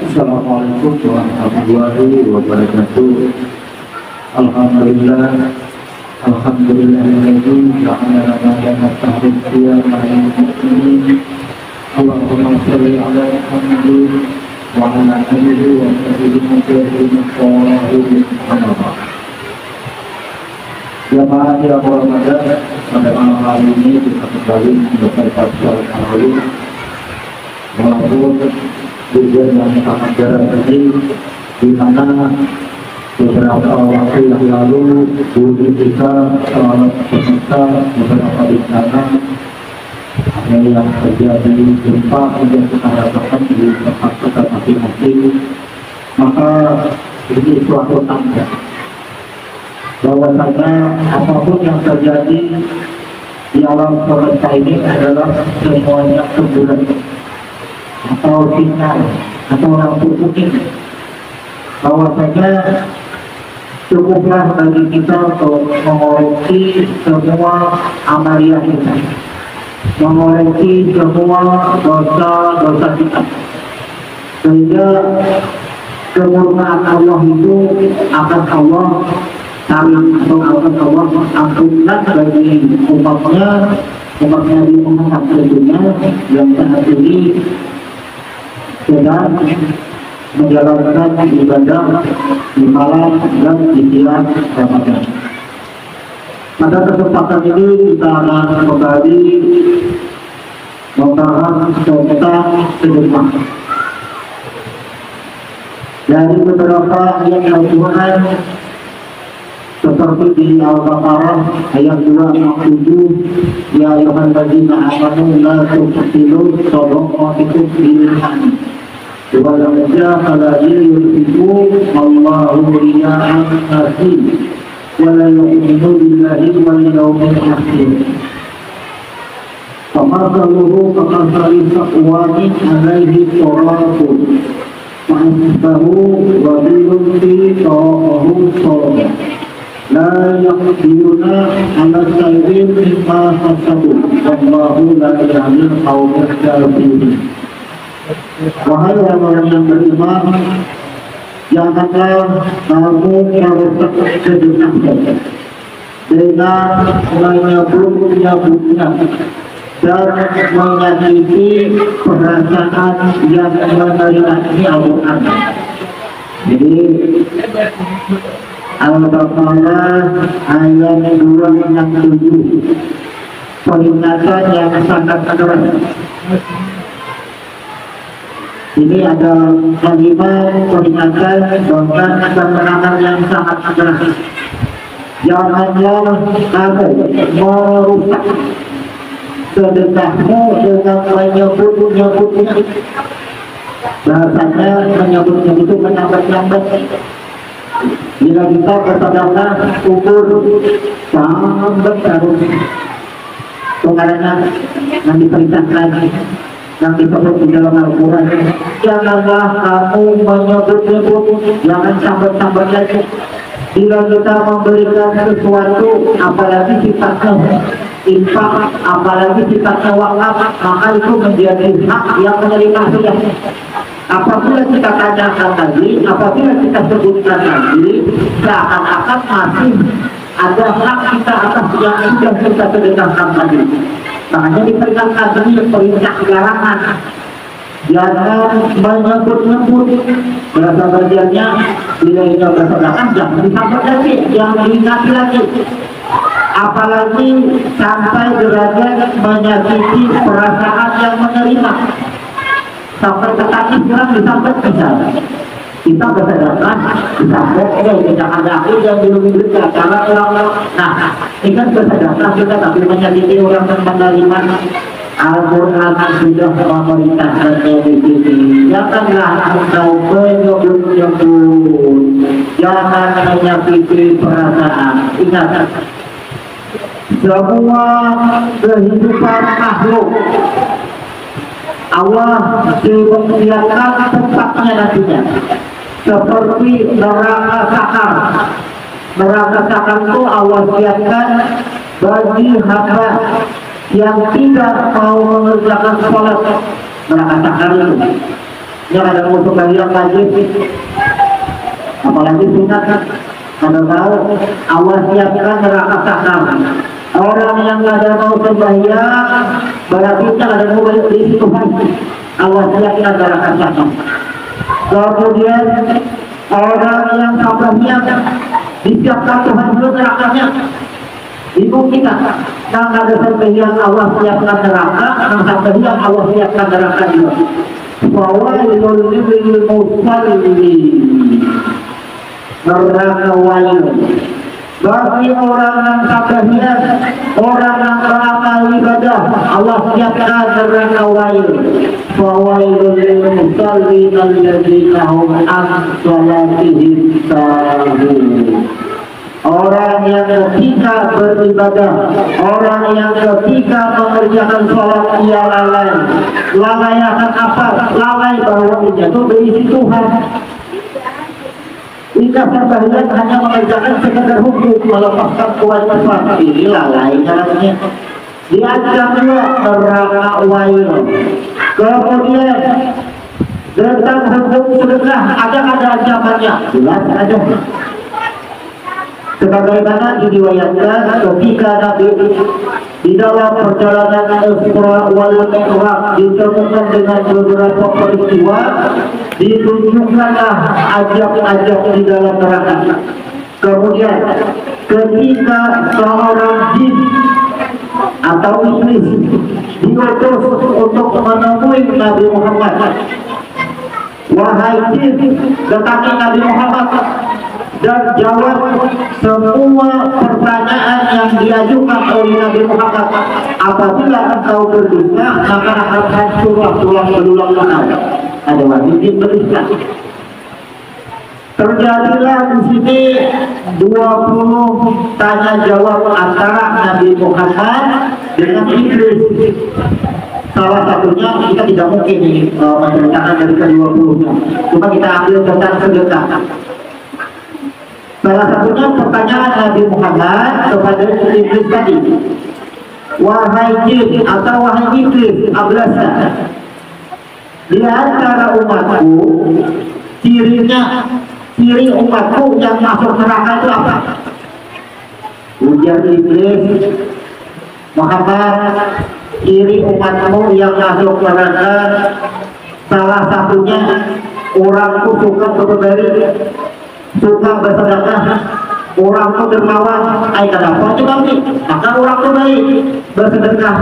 Assalamualaikum warahmatullahi wabarakatuh. Alhamdulillah, alhamdulillahilladzi ja'ala lana tahriya ma'al Allahumma shalli ala Muhammadin wa ala alihi wa sahbihi Jamaah yang berbahagia, pada malam hari ini kita kembali menyampaikan salat tarawih walaupun tujuan yang sangat jarang ini, di mana beberapa waktu yang lalu guru kita salat peserta beberapa bencana ada yang terjadi gempa yang kita rasakan di tempat kita masing-masing, maka ini suatu tanda bahwasanya apapun yang terjadi di alam semesta ini adalah semuanya teguran atau sinyal atau lampu kuning bahwasanya cukuplah bagi kita untuk mengoreksi semua amalia kita, mengoreksi semua dosa-dosa kita, sehingga kemurkaan Allah itu akan Allah saling atau Allah ampunkan bagi umatnya di umat tentunya yang saat ini sedang menjalankan ibadah di malam dan di siang Ramadan. Pada kesempatan ini kita akan kembali membahas tentang sedekah. Dari beberapa ayat Al-Quran seperti di Al-Baqarah ayat 267, ya ayyuhalladzina amanu la tubtilu shadaqatikum bil-manni wa la yaj'al yunfiqu Allahu riya'an nasi wa la yu'minu billahi wal yawmil akhir. Famathaluhu kamathali safwanin 'alaihi turabun fa'asbahu wabilun fi tawaqahu shadaq la yaqdiruna ala sayyidin mimma hasabu wallahu la yahdil qawmal kafirin. Wahai orang yang beriman, janganlah kamu merusak sedekah dengan menyebut-nyebutnya dan menyakiti perasaan yang menerima Al-Quran. Jadi Al-Baqarah ayat 267, peringatan yang sangat keras. Ini ada kalimat peringatan dan keterangan yang sangat keras. Janganlah kamu merusak sedekahmu dengan menyebut-nyebutnya. Bahasanya menyebut-nyebut itu menyambat-nyambat. Bila kita bersedekah ukur sambat harus pengarangnya yang diperintahkan yang disebut di dalam Al-Quran. Janganlah kamu menyebut-nyebut, jangan sambat-sambat lagi. Bila kita memberikan sesuatu, apalagi sifatnya infak, apalagi sifatnya wakaf, maka itu menjadi hak yang menerima sudah. Apabila kita tanyakan tadi, apabila kita sebutkan tadi, seakan-akan masih ada hak kita atas yang sudah kita sedekahkan tadi. Makanya diperingatkan ini perintah larangan. Jangan menyebut-nyebut. Berasa bagiannya bila ini bersedekah jangan disambut lagi, jangan diingati lagi. Apalagi sampai derajat menyakiti perasaan yang menerima. Sampai tetapi kurang disambut bisa. Kita bersedekah disambut, kita ada akhir yang belum diberikan karena orang. Nah, ini kan bersedekah kita tapi menyakiti orang yang menerima. Al-Quran sudah memerintahkan di sini. Janganlah engkau menyebut-nyebut, jangan menyakiti perasaan. Ingat, semua kehidupan makhluk Allah disediakan tempatnya nantinya, seperti neraka sakar. Neraka sakar itu Allah siapkan bagi hamba yang tidak mau mengerjakan sholat. Neraka sakar itu yang ada musuh yang wajib, apalagi sunat. Anda tahu, awas siapkan neraka sakar. Orang yang ada mau sembahyang berarti ada mau di Tuhan. Awas siapkan neraka sakar. Kemudian orang yang sembahyang disiapkan Tuhan dulu nerakanya. Ibu kita, yang ada sembahyang Allah siapkan neraka, yang sembahyang Allah siapkan neraka juga. Fawailul lil musallin. Neraka wail bagi orang yang sembahyang, orang yang beramal ibadah, Allah siapkan neraka wail. Fawailul lil musallin alladzina hum an salatihim sahun. Orang yang ketika beribadah, orang yang ketika mengerjakan sholat ia lalai. Lalai akan apa? Lalai bahwa itu berisi Tuhan. Jika sembahyang hanya mengerjakan sekedar hukum, melepaskan kewajiban, ini lalai caranya. Diancam juga neraka wail. Kemudian tentang hukum sedekah, ada ancamannya, jelas ada. Sebagaimana diriwayatkan ketika Nabi di dalam perjalanan Isra wal Mi'raj ditemukan dengan beberapa peristiwa, ditunjukkanlah ajab-ajab di dalam neraka. Kemudian ketika seorang jin atau iblis diutus untuk menemui Nabi Muhammad, wahai jin, datangi Nabi Muhammad dan jawab semua pertanyaan yang diajukan oleh Nabi Muhammad. Apabila engkau berdusta, maka akan hancurlah tulang belulang engkau. Ada wajib berdusta. Terjadilah di sini 20 tanya jawab antara Nabi Muhammad dengan iblis. Salah satunya kita tidak mungkin menceritakan dari ke-20-nya. Cuma kita ambil tentang sedekah. Salah satunya pertanyaan Nabi Muhammad kepada iblis tadi, wahai jin atau wahai iblis ablasa, di antara umatku, ciri umatku yang masuk neraka itu apa? Ujar iblis, Muhammad, ciri umatmu yang masuk neraka salah satunya orangku suka berbagi, suka bersedekah, orang itu dermawan. Kenapa juga nih? Maka orang itu baik bersedekah.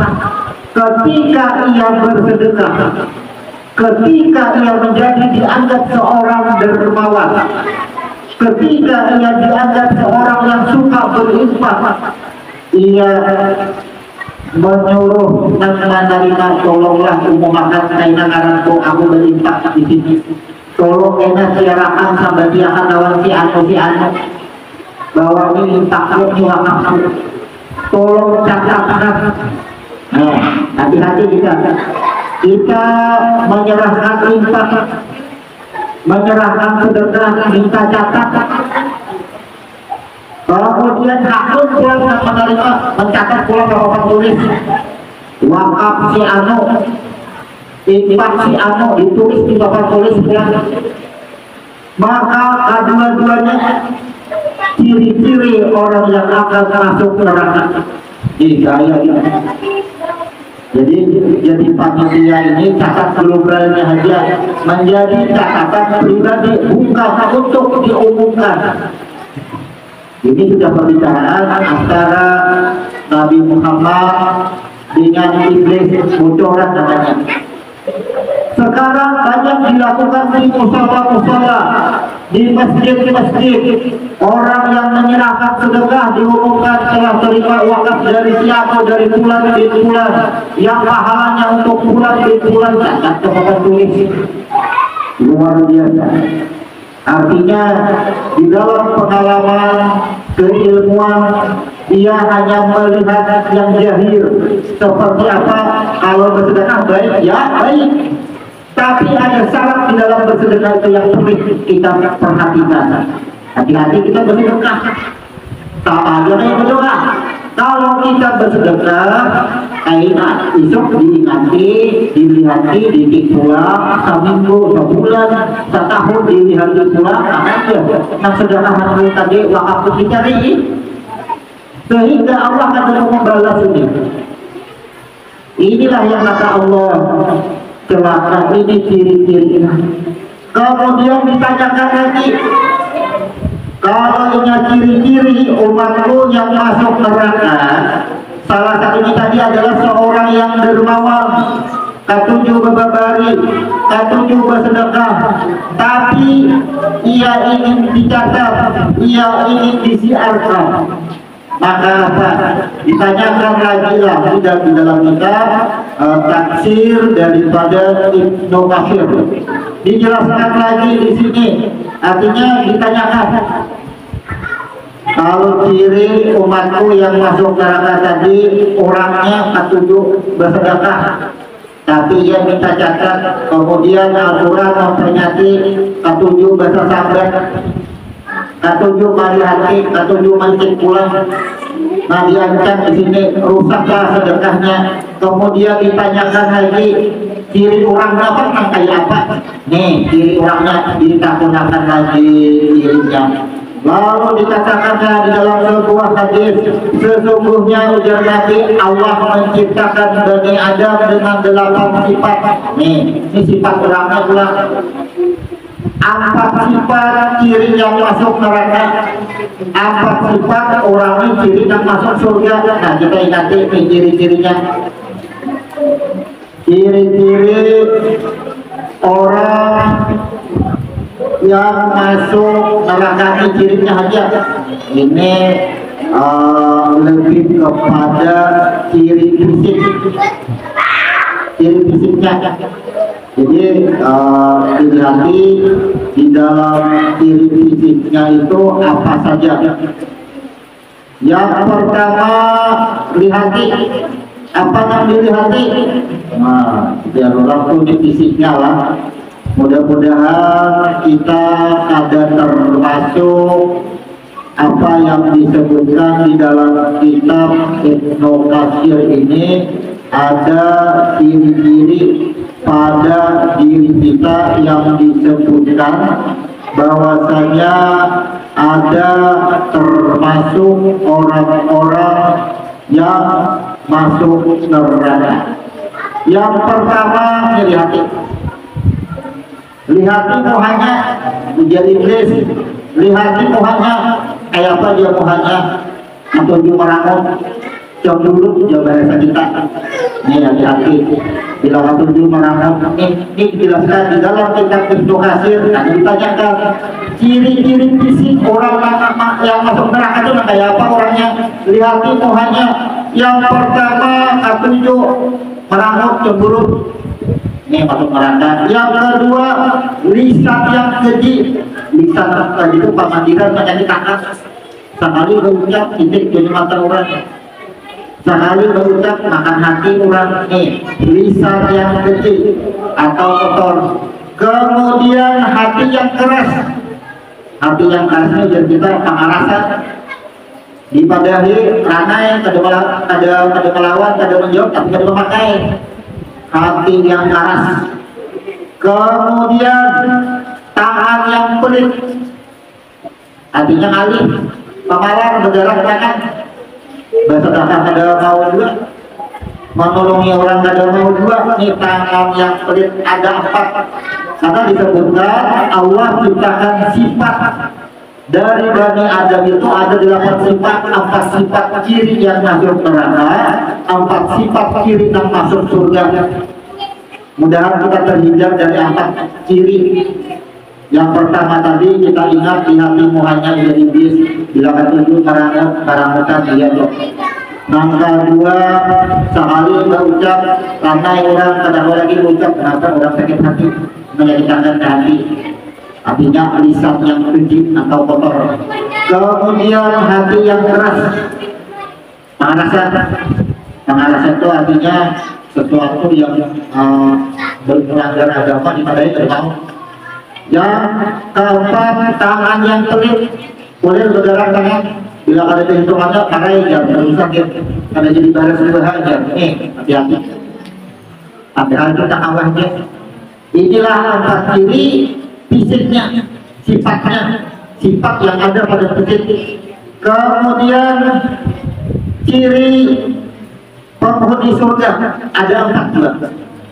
Ketika ia bersedekah, ketika ia menjadi dianggap seorang dermawan, ketika ia dianggap seorang yang suka berinfak, ia menyuruh menerima, tolonglah umumakan kainan aranku, aku berinfak di sini. Tolong enak siarakan sampai dia akan lawan si anu bahwa ini takut juga kamu. Tolong catatkan. Hati-hati kita menyerahkan infak, menyerahkan sedekah, minta catat. Kemudian takut pulang dan menerima, mencatat pulang papan tulis wakaf si anu, infak si anu, ditulis di papan tulis ya. Maka kedua-duanya ciri-ciri orang yang akan masuk neraka. Jadi panitia ini catat globalnya aja menjadi catatan pribadi, bukan untuk diumumkan. Ini sudah pembicaraan antara Nabi Muhammad dengan iblis, bocoran namanya. Sekarang banyak dilakukan di musola-musola, di masjid-masjid. Orang yang menyerahkan sedekah diumumkan telah terima wakaf dari siapa, dari bulan bin bulan, yang pahalanya untuk bulan bin bulan, catat kepada tulis. Luar biasa. Artinya di dalam pengalaman keilmuan dia hanya melihat yang jahil seperti apa. Kalau bersedekah baik, ya baik, tapi ada syarat di dalam bersedekah itu yang perlu kita perhatikan. Hati-hati kita bersedekah, sama aja kayak berdoa. Kalau kita bersedekah, enak besok diingati, dilihati, didik pulang, seminggu, sebulan, setahun dilihati pulang, aja. Nah sedekah tadi waktu dicari, sehingga Allah akan membalas ini. Inilah yang kata Allah, celaka ini ciri-cirinya. Kemudian ditanyakan lagi, kalau ingat ciri-ciri umatku yang masuk neraka, salah satunya tadi adalah seorang yang dermawan, ketujuh berbabari, ketujuh bersedekah, tapi ia ingin dicatat, ia ingin disiarkan. Maka apa? Ditanyakan lagi lah di dalam kitab tafsir daripada Ibnu Katsir. Dijelaskan lagi di sini, artinya ditanyakan, kalau ciri umatku yang masuk neraka tadi orangnya ketujuh bersedekah, tapi ia minta catat, kemudian Al-Quran memperingati ketujuh bersahabat, ketujuh kali hati, ketujuh mancing pulang. Nah diancam di sini rusaklah sedekahnya. Kemudian ditanyakan lagi ciri orangnya pernah kayak apa? Nih ciri orangnya ditakunakan lagi cirinya. Lalu dikatakannya di dalam sebuah hadis, sesungguhnya ujar Nabi, Allah menciptakan Bani Adam dengan 8 sifat. Nih, ini sifat orangnya ulang. 4 sifat ciri yang masuk neraka, 4 sifat orangnya ciri yang masuk surga. Nah kita ingat ini ciri-cirinya. Ciri-ciri orang yang masuk neraka ini cirinya aja. Ini lebih kepada ciri fisik, ciri fisiknya. Jadi dilihat di dalam ciri fisiknya itu apa saja. Yang pertama lihati. Apa yang dilihati? Nah, biar orang tuh di fisiknya lah. Mudah-mudahan kita ada termasuk apa yang disebutkan di dalam kitab Ibnu Katsir ini, ada ciri-ciri pada diri kita yang disebutkan bahwasanya ada termasuk orang-orang yang masuk neraka. Yang pertama lihat muhanya menjadi iblis, lihat muhanya kayak apa dia muhanya, atau dia merangut. Jauh dulu jauh bahasa kita. Ini hati-hati. Bila ketujuh merangut ini dijelaskan di dalam kitab Ibnu Katsir. Nah, ditanyakan ciri-ciri fisik orang yang masuk neraka itu kayak apa orangnya. Lihat muhanya. Yang pertama ketujuh merangut cemburu. Ini masuk neraka. Yang kedua lisan yang keji. Lisan tadi itu pamandiran menjadi tangan. Sekali berucap titik jadi mata orang. Sekali berucap makan hati orang. Lisan yang kecil atau kotor. Kemudian hati yang keras. Hati yang kerasnya jadi kita pengarasan. Dipadahi ranai kada melawan, kada menjawab, tapi kada memakai. Hati yang keras. Kemudian tangan yang pelit. Hatinya alih, pemalar berdarah tangan. Bersedekah kada mau juga, menolongi orang kada mau juga. Ini tangan yang pelit ada 4. Karena disebutkan Allah ciptakan sifat dari Bani Adam itu ada 8 sifat, 4 sifat ciri yang masuk neraka, 4 sifat ciri yang masuk surga. Mudah-mudahan kita terhindar dari 4 ciri. Yang pertama tadi kita ingat di hati muhanya dia iblis, bila ketujuh karangutan dia dok. Yang kedua sekali berucap karena orang kadang lagi berucap kenapa orang sakit hati menyakitkan hati. Artinya lisan yang keji atau kotor. Kemudian hati yang keras, pengarasan itu artinya sesuatu yang bermelanggar agama dipadai termau. Yang keempat tangan yang pelit, boleh berdarah tangan. Bila ada hitungannya pakai jam sakit, ada jadi baris dua aja. Hati-hati. Padahal kita awalnya. Inilah empat ciri fisiknya, sifatnya, sifat yang ada pada fisik. Kemudian ciri penghuni surga ada empat juga.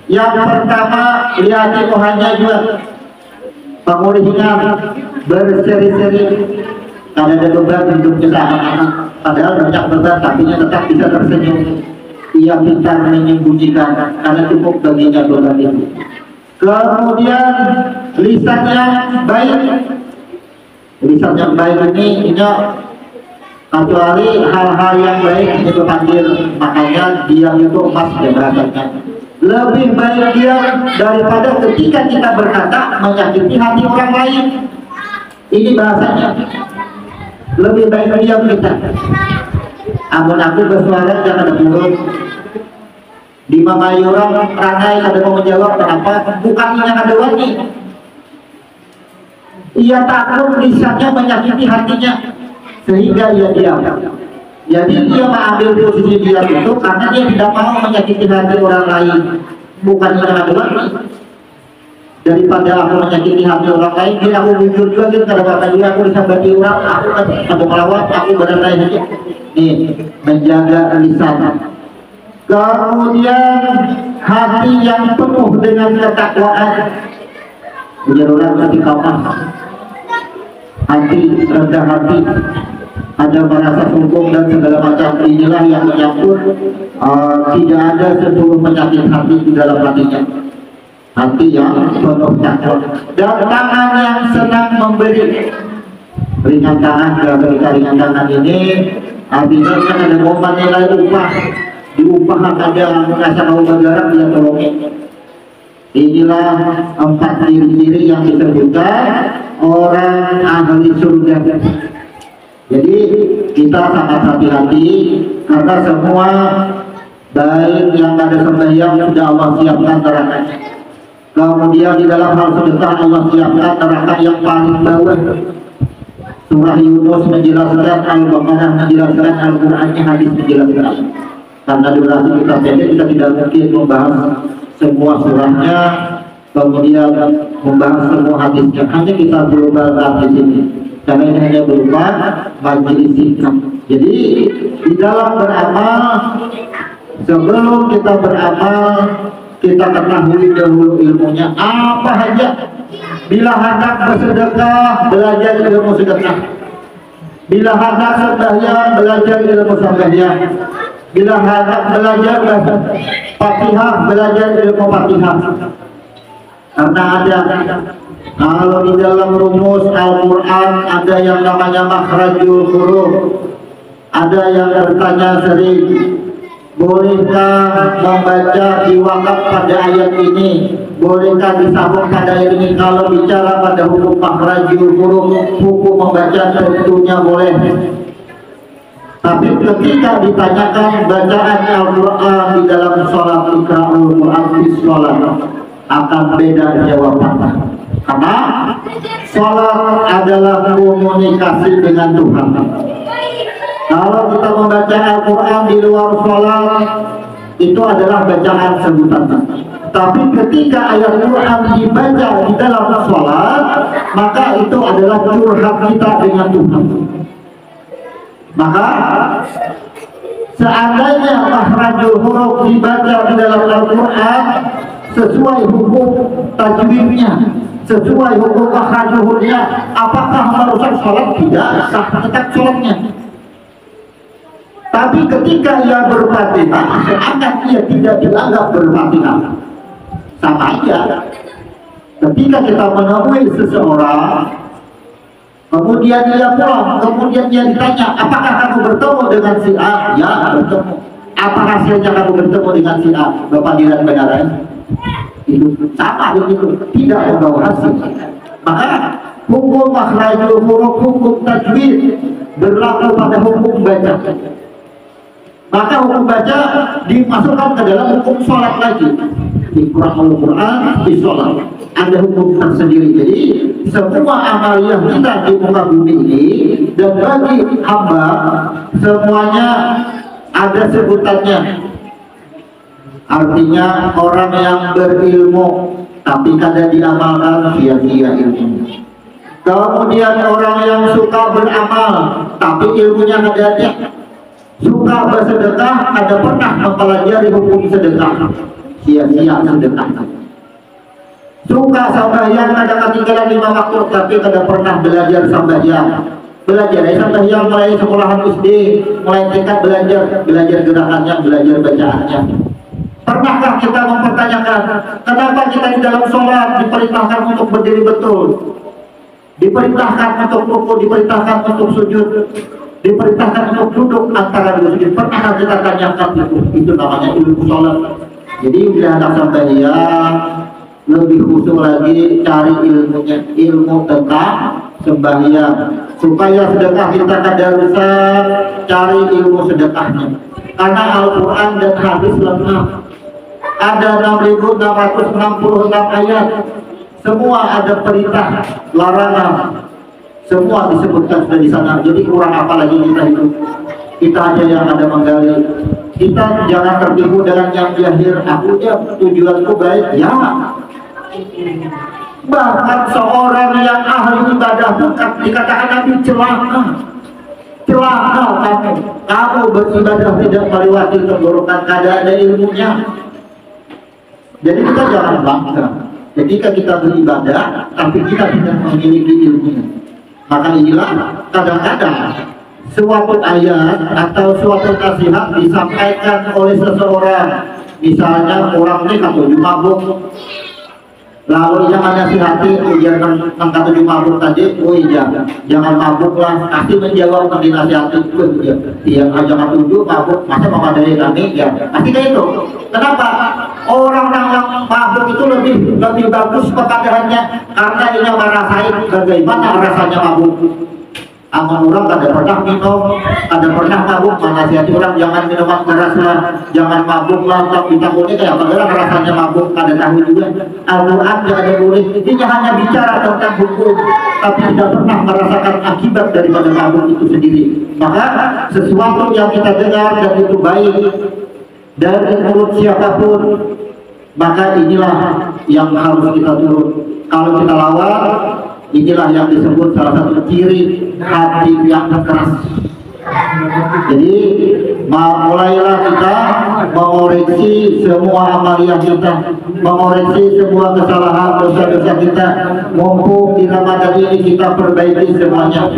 Yang pertama lihat Tuhannya juga penghuni hingar berseri-seri. Kalau ada beban hidupnya anak-anak, padahal banyak beban tapi tetap bisa tersenyum. Ia pintar menyembunyikan karena cukup baginya beban itu. Kemudian lisan yang baik. Lisan yang baik ini kecuali hal-hal yang baik itu panggil, makanya dia itu emas dan rasanya. Lebih baik dia daripada ketika kita berkata menyakiti hati orang lain. Ini bahasanya. Lebih baik diam kita. Amun aku bersuara jangan ada mulut. Di Mamayuran Ranai ada mau menjawab kenapa? Bukan yang ada wani. Ia takut lisannya menyakiti hatinya sehingga ia diam. Jadi dia mengambil posisi diam itu karena dia tidak mau menyakiti hati orang lain. Bukan yang ada wani. Daripada aku menyakiti hati orang lain, dia aku jujur juga gitu. Kalau kata dia aku disabati orang, aku melawat, aku berdaya saja. Nih, menjaga lisan. Kemudian hati yang penuh dengan ketakwaan. Ujar orang hati kamar, hati rendah hati, ada merasa sungguh dan segala macam. Inilah yang menyangkut tidak ada seluruh penyakit hati di dalam hatinya. Hati yang penuh takwa dan tangan yang senang memberi. Ringan tangan, ketika ringan tangan ini artinya kan ada momen nilai upah. Diupah ada merasa mau bergerak dia tolongin. Inilah empat ciri-ciri yang disebutkan orang ahli surga. Jadi kita sangat hati-hati karena semua baik yang ada sembahyang sudah Allah siapkan nerakanya. Kemudian di dalam hal sedekah Allah siapkan neraka yang paling bawah. Surah Yunus menjelaskan, Al-Baqarah menjelaskan, Al-Qurannya hadis menjelaskan. Karena durasi kita pendek, kita tidak mungkin membahas semua surahnya, kemudian membahas semua hadisnya. Hanya kita globalkan di sini, karena ini hanya berupa majelis zikir. Jadi di dalam beramal, sebelum kita beramal, kita ketahui dahulu ilmunya apa saja. Bila hendak bersedekah, belajar ilmu sedekah. Bila hendak sembahyang, belajar ilmu sembahyang. Bila hendak belajar Fatihah, belajar ilmu Fatihah. Karena ada kalau di dalam rumus Al-Quran ada yang namanya makhrajul huruf. Ada yang bertanya sering, bolehkah membaca diwakaf pada ayat ini? Bolehkah disambung pada ayat ini? Kalau bicara pada hukum makhrajul huruf, hukum membaca tentunya boleh. Tapi ketika ditanyakan bacaan Al-Quran di dalam sholat, ikra'ul Quran di sholat, akan beda jawabannya. Karena sholat adalah komunikasi dengan Tuhan. Kalau kita membaca Al-Quran di luar sholat, itu adalah bacaan sebutan. Tapi ketika ayat Quran dibaca di dalam sholat, maka itu adalah curhat kita dengan Tuhan. Maka seandainya makhrajul huruf dibaca di dalam Al-Quran sesuai hukum tajwidnya, sesuai hukum makhrajul hurufnya, apakah merusak sholat? Tidak, sah tetap sholatnya. Tapi ketika ia berfatihah, seakan ia tidak dianggap berfatihah. Sama aja. Ketika kita menemui seseorang, kemudian dia pulang, kemudian dia ditanya, apakah kamu bertemu dengan si A? Ya, bertemu. Apa hasilnya kamu bertemu dengan si A? Bapak dilihat benaran? Itu sama begitu, tidak membawa hasil. Maka hukum makhrajul huruf, hukum tajwid berlaku pada hukum baca. Maka hukum baca dimasukkan ke dalam hukum sholat lagi. Iqra al-Quran di sholat ada hukum tersendiri. Jadi semua amaliyah kita di muka bumi ini dan bagi hamba semuanya ada sebutannya. Artinya orang yang berilmu tapi kadang diamalkan sia-sia ilmu. Kemudian orang yang suka beramal tapi ilmunya ada dia. Suka bersedekah, ada pernah mempelajari hukum sedekah, sia-sia sedekah. Suka sembahyang, ada ketinggalan 5 waktu tapi kada pernah belajar sembahyang. Belajar sembahyang mulai sekolahan SD, mulai TK belajar gerakannya, belajar bacaannya. Pernahkah kita mempertanyakan kenapa kita di dalam sholat diperintahkan untuk berdiri betul, diperintahkan untuk rukuk, diperintahkan untuk sujud, diperintahkan untuk duduk antara dua sujud? Pernah kita tanyakan itu namanya ilmu sholat. Jadi bila hendak sembahyang lebih khusus lagi cari ilmunya, ilmu tentang sembahyang. Supaya sedekah kita kadarusan, cari ilmu sedekahnya. Karena Al-Quran dan hadis lengkap. Ada 6.666 ayat. Semua ada perintah, larangan. Semua disebutkan sudah di sana. Jadi kurang apa lagi kita itu? Kita aja yang ada menggali. Kita jangan tertipu dengan yang jahil. Aku ya tujuanku baik. Ya. Bahkan seorang yang ahli ibadah bukan dikatakan Nabi celaka. Celaka kamu beribadah tidak melewati keburukan, kada ada ilmunya. Jadi kita jangan bangga ketika kita beribadah tapi kita tidak memiliki ilmunya. Maka inilah kadang-kadang suatu ayat atau suatu nasihat disampaikan oleh seseorang. Misalnya orang ini kata mabuk, lalu yang menasihati ujian kata mabuk tadi, oh iya jangan mabuklah. Pasti menjawab yang dinasihati, dia jangan tujuh mabuk, masa mama dari kami ya. Pasti kayak itu. Kenapa? Orang yang mabuk itu lebih bagus kepadaannya karena dia merasain bagaimana rasanya mabuk. Aman orang kada pernah minum, kada pernah mabuk, menasihati orang jangan minuman keras lah, jangan mabuk lah, tapi takutnya kayak bagaimana rasanya mabuk, kada tahu juga. Al-Quran tidak boleh, dia hanya bicara tentang hukum, tapi tidak pernah merasakan akibat daripada mabuk itu sendiri. Maka sesuatu yang kita dengar dan itu baik dari mulut siapapun, maka inilah yang harus kita turut. Kalau kita lawan, inilah yang disebut salah satu ciri hati yang keras. Jadi mulailah kita mengoreksi semua amaliyah kita, mengoreksi semua kesalahan dosa-dosa kita. Mumpung di Ramadan ini kita perbaiki semuanya.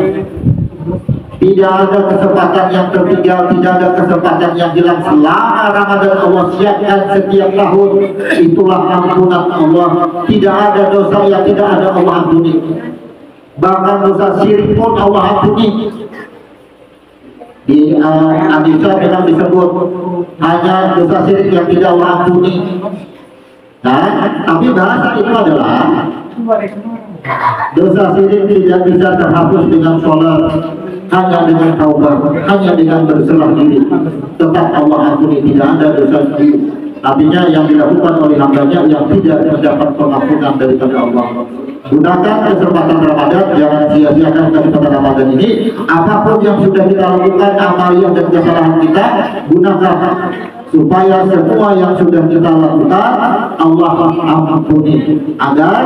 Tidak ada kesempatan yang tertinggal, tidak ada kesempatan yang hilang. Selama Ramadan Allah siapkan setiap tahun, itulah ampunan Allah. Tidak ada dosa yang tidak ada Allah ampuni. Bahkan dosa syirik pun Allah ampuni. Di hadisnya memang disebut hanya dosa syirik yang tidak Allah ampuni. Nah, tapi bahasa itu adalah dosa syirik tidak bisa terhapus dengan sholat, hanya dengan taubat, hanya dengan berserah diri. Tetap Allah ampuni, tidak ada dosa syirik. Artinya yang dilakukan oleh hambanya yang tidak mendapat pengampunan daripada Allah. Gunakan kesempatan Ramadan, jangan sia-siakan kesempatan Ramadan ini. Apapun yang sudah kita lakukan, amaliyah dan kesalahan kita, gunakan supaya semua yang sudah kita lakukan Allah ampuni, agar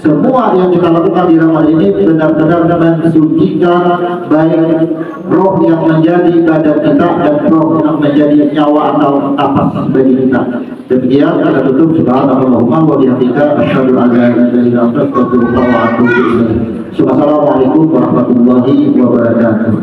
semua yang kita lakukan di Ramadan ini benar-benar mensucikan baik roh yang menjadi badan kita dan roh yang menjadi nyawa atau nafas bagi kita. Demikian kita tutup. Subhanallahumma wa bihamdika asyhadu an la ilaha illa anta astaghfiruka wa atubu ilaik. Assalamualaikum warahmatullahi wabarakatuh.